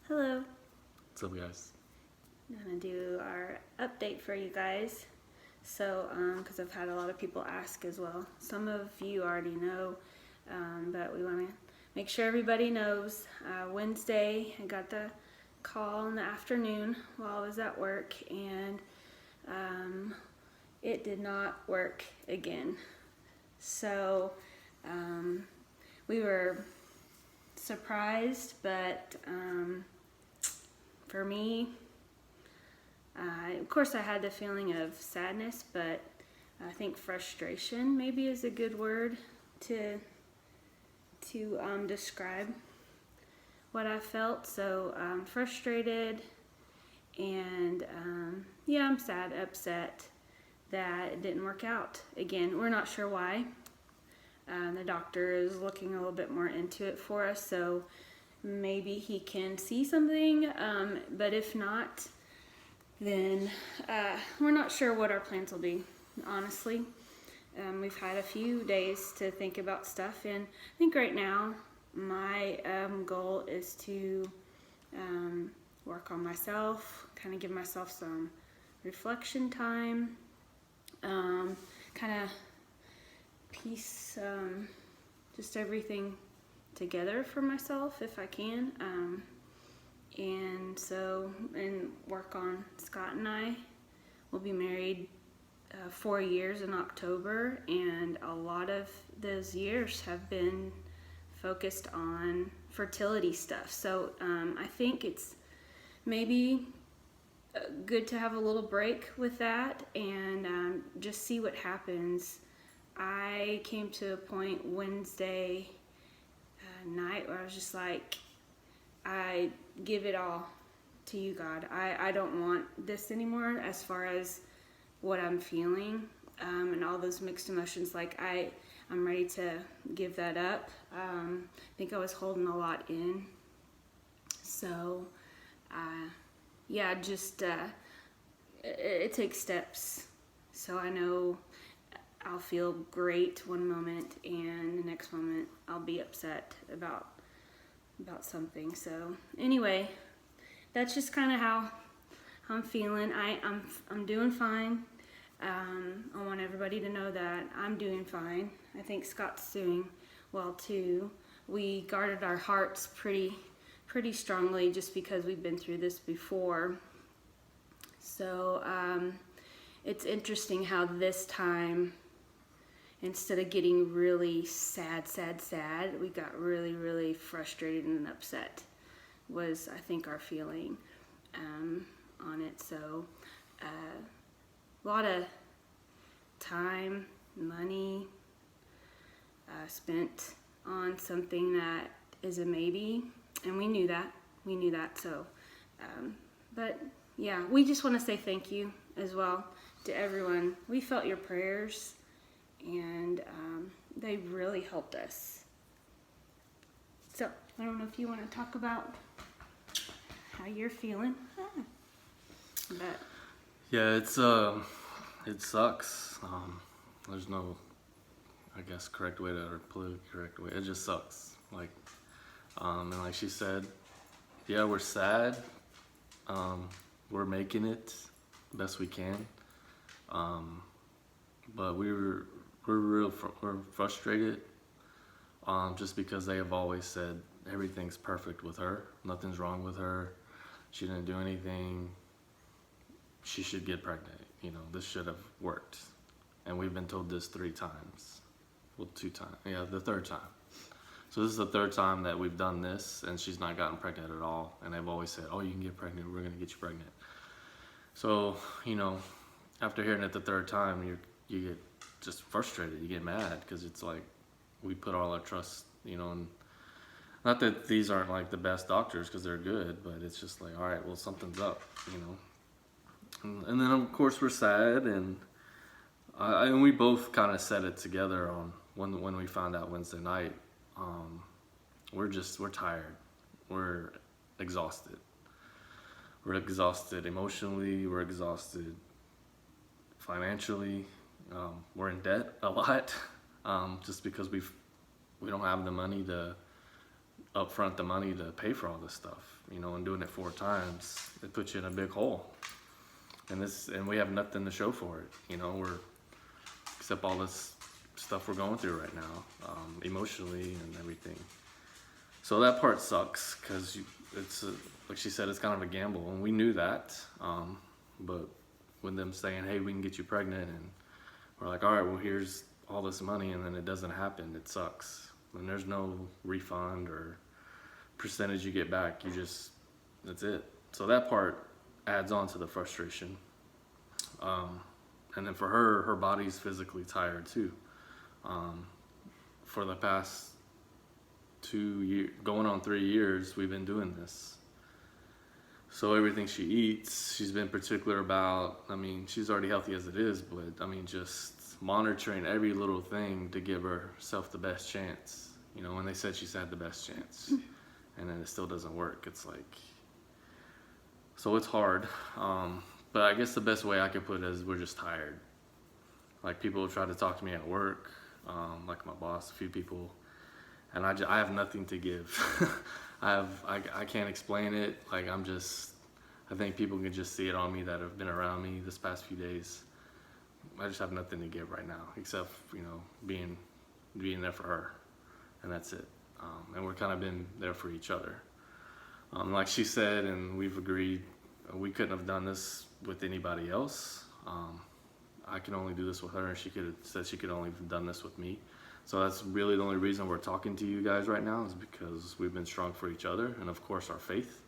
Hello. What's up, guys? I'm going to do our update for you guys. So, because I've had a lot of people ask as well. Some of you already know, but we want to make sure everybody knows. Wednesday, I got the call in the afternoon while I was at work, and it did not work again. So, we were surprised, but for me, of course, I had the feeling of sadness, but I think frustration maybe is a good word to describe what I felt. So frustrated, and I'm sad, upset that it didn't work out. Again, we're not sure why. The doctor is looking a little bit more into it for us, so maybe he can see something, but if not, then we're not sure what our plans will be, honestly. We've had a few days to think about stuff, and I think right now my goal is to work on myself, kind of give myself some reflection time, kind of piece just everything together for myself if I can. And work on Scott and I. We'll be married 4 years in October, and a lot of those years have been focused on fertility stuff. So I think it's maybe good to have a little break with that and just see what happens. I came to a point Wednesday night where I was just like, I give it all to you, God. I don't want this anymore as far as what I'm feeling and all those mixed emotions. Like I'm ready to give that up. I think I was holding a lot in. So, it takes steps. So I know I'll feel great one moment, and the next moment I'll be upset about something. So anyway, that's just kind of how I'm feeling. I'm doing fine. I want everybody to know that I'm doing fine. I think Scott's doing well too. We guarded our hearts pretty strongly just because we've been through this before. So it's interesting how this time, instead of getting really sad, we got really frustrated and upset was, I think, our feeling on it. So a lot of time, money spent on something that is a maybe, and we knew that. So, but yeah, we just want to say thank you as well to everyone. We felt your prayers, and they really helped us. So I don't know if you want to talk about how you're feeling, but Yeah, it sucks. There's no, I guess, correct way to, or politically correct way. It just sucks. Like, and like she said, yeah, we're sad. We're making it best we can. But we're frustrated. Just because they have always said everything's perfect with her, nothing's wrong with her. She didn't do anything. She should get pregnant. This should have worked. And we've been told this 3 times. Well, 2 times. Yeah, the 3rd time. So this is the 3rd time that we've done this, and she's not gotten pregnant at all. And they've always said, oh, you can get pregnant. We're going to get you pregnant. So, after hearing it the 3rd time, you get just frustrated. You get mad because it's like we put all our trust, in, not that these aren't like the best doctors because they're good, but it's just like, all right, well, something's up, And then of course we're sad, and we both kind of said it together on when we found out Wednesday night. We're tired. We're exhausted. We're exhausted emotionally. We're exhausted financially. We're in debt a lot, just because we don't have the money to upfront the money to pay for all this stuff, you know, and doing it 4 times, it puts you in a big hole. And we have nothing to show for it, you know, except all this stuff we're going through right now, emotionally and everything. So that part sucks, because it's like she said, it's kind of a gamble, and we knew that. But with them saying, hey, we can get you pregnant, and we're like, all right, well, here's all this money, and then it doesn't happen, it sucks. And there's no refund or percentage you get back. That's it. So that part adds on to the frustration. And then for her body's physically tired too. For the past 2 years, going on 3 years, we've been doing this. So everything she eats, she's been particular about. I mean, she's already healthy as it is, but I mean, just monitoring every little thing to give herself the best chance. You know, when they said she's had the best chance, and then it still doesn't work. It's like, so it's hard. But I guess the best way I could put it is we're just tired. Like, people try to talk to me at work, like my boss, a few people, and I have nothing to give. I can't explain it. Like, I think people can just see it on me that have been around me this past few days. I just have nothing to give right now, except, you know, being there for her, and that's it. And we're kind of been there for each other. Like she said, and we've agreed, we couldn't have done this with anybody else. I can only do this with her, and she said she could only have done this with me. So that's really the only reason we're talking to you guys right now, is because we've been strong for each other, and of course our faith.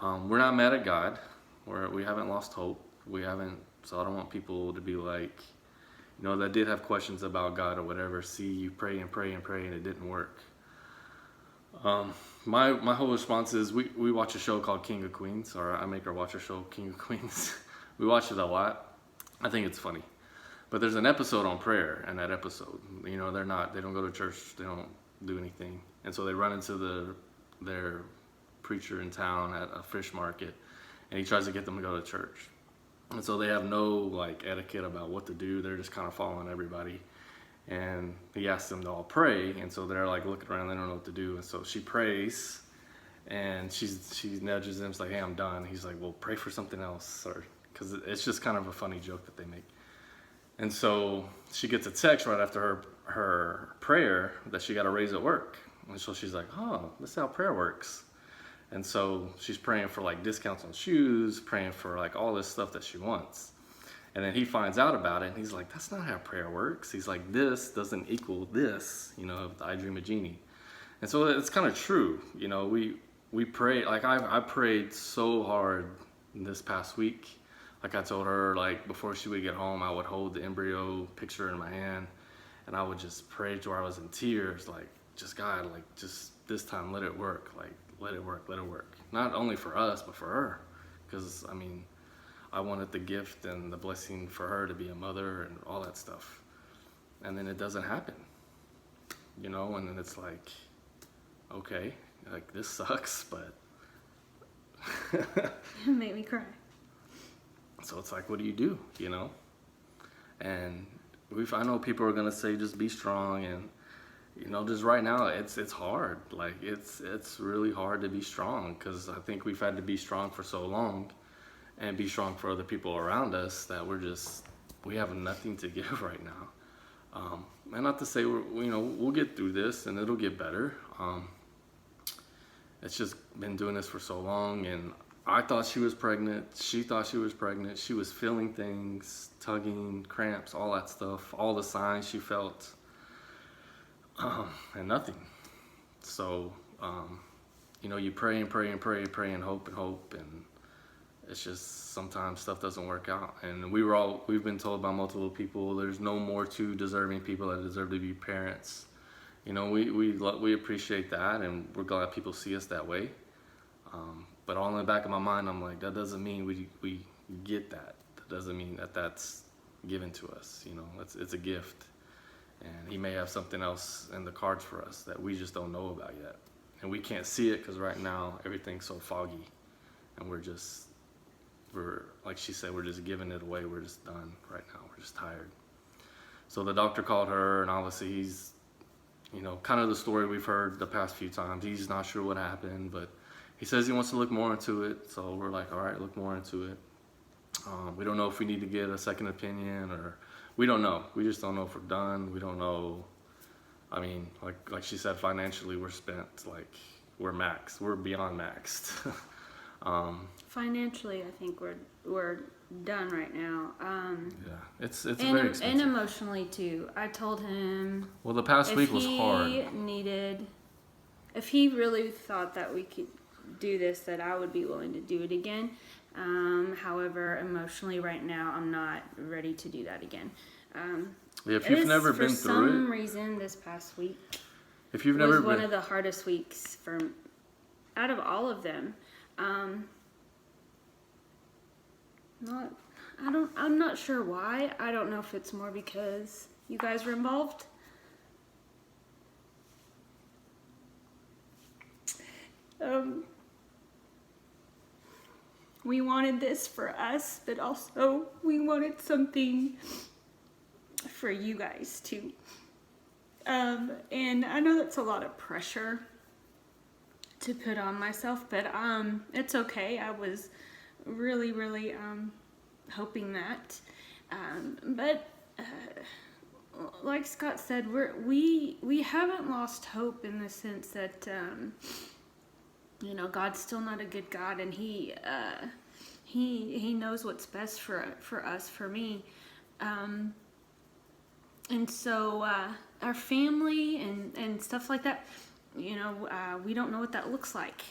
We're not mad at God. We haven't lost hope. So I don't want people to be like, you know, that did have questions about God or whatever. See, you pray and pray and pray, and it didn't work. My whole response is, we watch a show called King of Queens, or I make her watch a show, King of Queens. We watch it a lot. I think it's funny. But there's an episode on prayer, and that episode, you know, they don't go to church, they don't do anything. And so they run into their preacher in town at a fish market, and he tries to get them to go to church. And so they have no like etiquette about what to do. They're just kind of following everybody. And he asks them to all pray, and so they're like looking around, they don't know what to do. And so she prays, and she nudges him, it's like, hey, I'm done. He's like, well, pray for something else, or because it's just kind of a funny joke that they make. And so she gets a text right after her prayer that she got a raise at work. And so she's like, oh, this is how prayer works. And so she's praying for like discounts on shoes, praying for like all this stuff that she wants. And then he finds out about it, and he's like, that's not how prayer works. He's like, this doesn't equal this, you know, I dream a genie. And so it's kind of true. You know, we pray, like I prayed so hard this past week. Like I told her, like before she would get home, I would hold the embryo picture in my hand, and I would just pray to where I was in tears, like, just God, like, just this time let it work, like, let it work, let it work. Not only for us, but for her. Because, I mean, I wanted the gift and the blessing for her to be a mother and all that stuff. And then it doesn't happen, you know, and then it's like, okay, like, this sucks, but... It made me cry. So it's like, what do, you know? And I know people are gonna say, just be strong, and you know, just right now, it's hard. Like it's really hard to be strong, because I think we've had to be strong for so long, and be strong for other people around us, that we have nothing to give right now. And not to say we'll get through this and it'll get better. It's just been doing this for so long, and I thought she was pregnant. She thought she was pregnant. She was feeling things, tugging, cramps, all that stuff, all the signs she felt, and nothing. So, you pray and pray and pray and pray and hope, and it's just sometimes stuff doesn't work out. And we've been told by multiple people, there's no more two deserving people that deserve to be parents. You know, we appreciate that, and we're glad people see us that way. But all in the back of my mind, I'm like, that doesn't mean we get that. That doesn't mean that that's given to us. You know, it's a gift, and he may have something else in the cards for us that we just don't know about yet, and we can't see it because right now everything's so foggy, and we're like she said, we're just giving it away. We're just done right now. We're just tired. So the doctor called her, and obviously kind of the story we've heard the past few times. He's not sure what happened, but he says he wants to look more into it. So we're like, all right, look more into it. We don't know if we need to get a second opinion, or we don't know. We just don't know if we're done. We don't know. I mean, like she said, financially we're spent. Like we're maxed. We're beyond maxed. Financially, I think we're done right now. Yeah, it's very expensive. And emotionally too. I told him. Well, the past week was hard. If he really thought that we could do this, that I would be willing to do it again. However, emotionally right now, I'm not ready to do that again. If you've never been through it, for some reason, this past weweek if you've never was one of the hardest weeks out of all of them. I'm not sure why. I don't know if it's more because you guys were involved. We wanted this for us, but also we wanted something for you guys too. And I know that's a lot of pressure to put on myself, but it's okay. I was really, really hoping that. But like Scott said, we haven't lost hope in the sense that God's still not a good God, and He knows what's best for us, for me. And so our family and stuff like that, we don't know what that looks like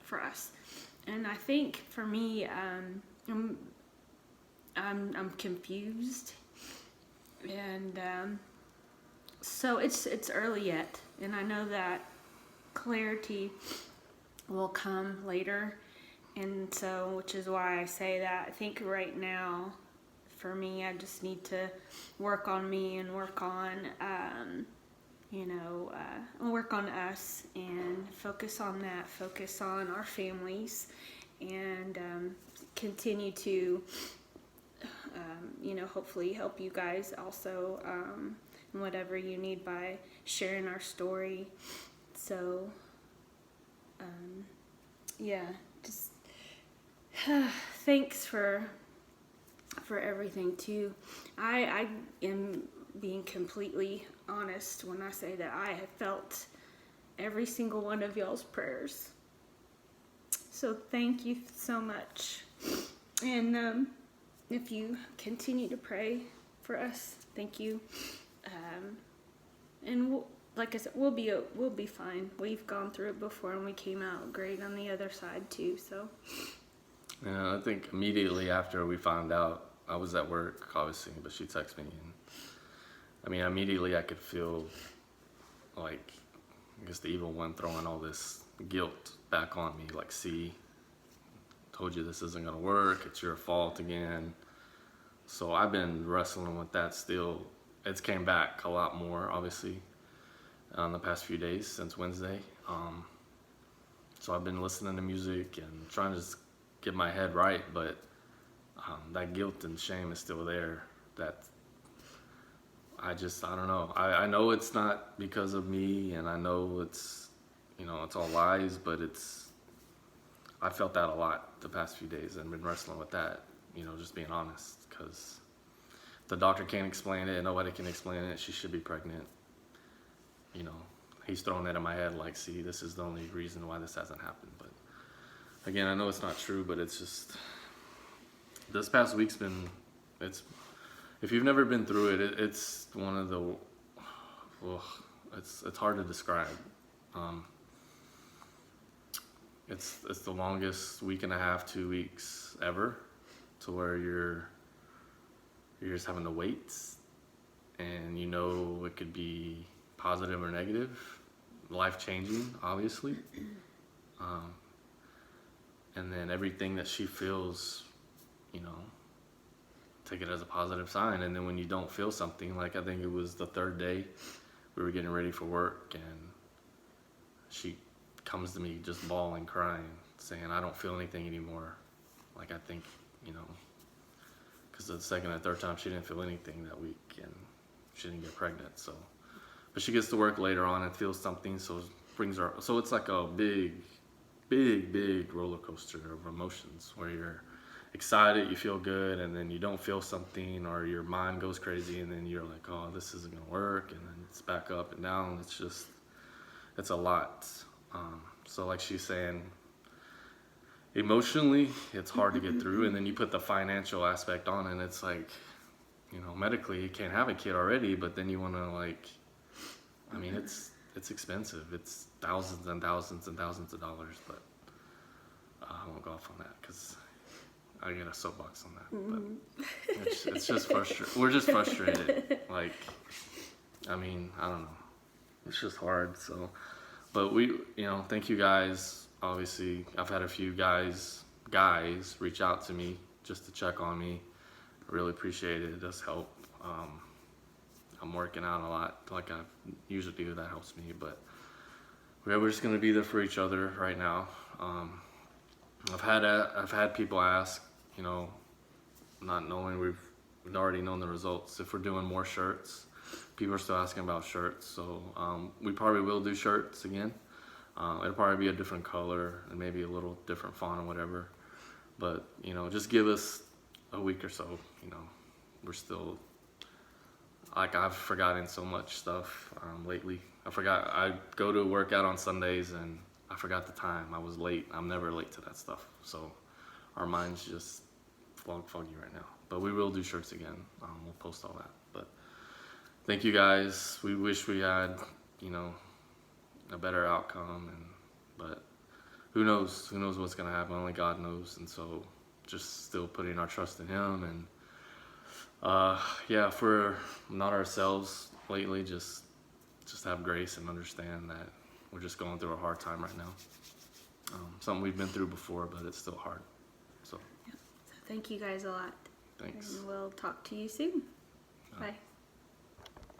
for us. And I think for me, I'm confused, and so it's early yet, and I know that clarity will come later, and so which is why I say that I think right now, for me, I just need to work on me and work on work on us and focus on that, focus on our families, and continue to hopefully help you guys also in whatever you need by sharing our story. So just thanks for everything too. I am being completely honest when I say that I have felt every single one of y'all's prayers. So thank you so much. And if you continue to pray for us, thank you. And like I said, we'll be fine. We've gone through it before, and we came out great on the other side too. So. Yeah, I think immediately after we found out, I was at work, obviously, but she texted me, and I mean, immediately I could feel like, I guess the evil one throwing all this guilt back on me. Like, see, told you this isn't gonna work. It's your fault again. So I've been wrestling with that still. It's came back a lot more, obviously, in the past few days since Wednesday. So I've been listening to music and trying to just get my head right, but that guilt and shame is still there. That I don't know. I know it's not because of me, and I know it's all lies, but I felt that a lot the past few days and been wrestling with that, just being honest, because the doctor can't explain it, nobody can explain it. She should be pregnant. He's throwing that in my head like, see, this is the only reason why this hasn't happened. But again, I know it's not true, but it's just, this past week's been, if you've never been through it, it's one of the, it's hard to describe. It's the longest week and a half, 2 weeks ever, to where you're just having to wait, and it could be positive or negative, life-changing, obviously. And then everything that she feels, take it as a positive sign. And then when you don't feel something, like I think it was the third day, we were getting ready for work, and she comes to me just bawling, crying, saying, I don't feel anything anymore. Like, I think, because the second and third time she didn't feel anything that week, and she didn't get pregnant. So but she gets to work later on and feels something, so it brings her. So it's like a big roller coaster of emotions where you're excited, you feel good, and then you don't feel something, or your mind goes crazy, and then you're like, oh, this isn't gonna work, and then it's back up and down. It's a lot. So like she's saying, emotionally, it's hard to get through, and then you put the financial aspect on, and it's like, medically you can't have a kid already, but then you want to like, I mean, it's expensive. It's thousands and thousands and thousands of dollars, but I won't go off on that because I get a soapbox on that. But it's just frustrating. We're just frustrated. Like, I mean, I don't know. It's just hard. So, but we, thank you guys. Obviously, I've had a few guys reach out to me just to check on me. Really appreciate it. It does help. I'm working out a lot like I usually do. That helps me. But we're just gonna be there for each other right now. I've had people ask, not knowing we've already known the results. If we're doing more shirts, people are still asking about shirts. So we probably will do shirts again. It'll probably be a different color and maybe a little different font or whatever. But just give us a week or so. We're still, like, I've forgotten so much stuff lately. I go to work out on Sundays and I forgot the time. I was late. I'm never late to that stuff. So our mind's just foggy right now. But we will do shirts again. We'll post all that. But thank you guys. We wish we had, a better outcome. But who knows? Who knows what's going to happen? Only God knows. And so just still putting our trust in Him. And if we're not ourselves lately, just have grace and understand that we're just going through a hard time right now. Something we've been through before, but it's still hard. So thank you guys a lot. Thanks. And we'll talk to you soon. Bye.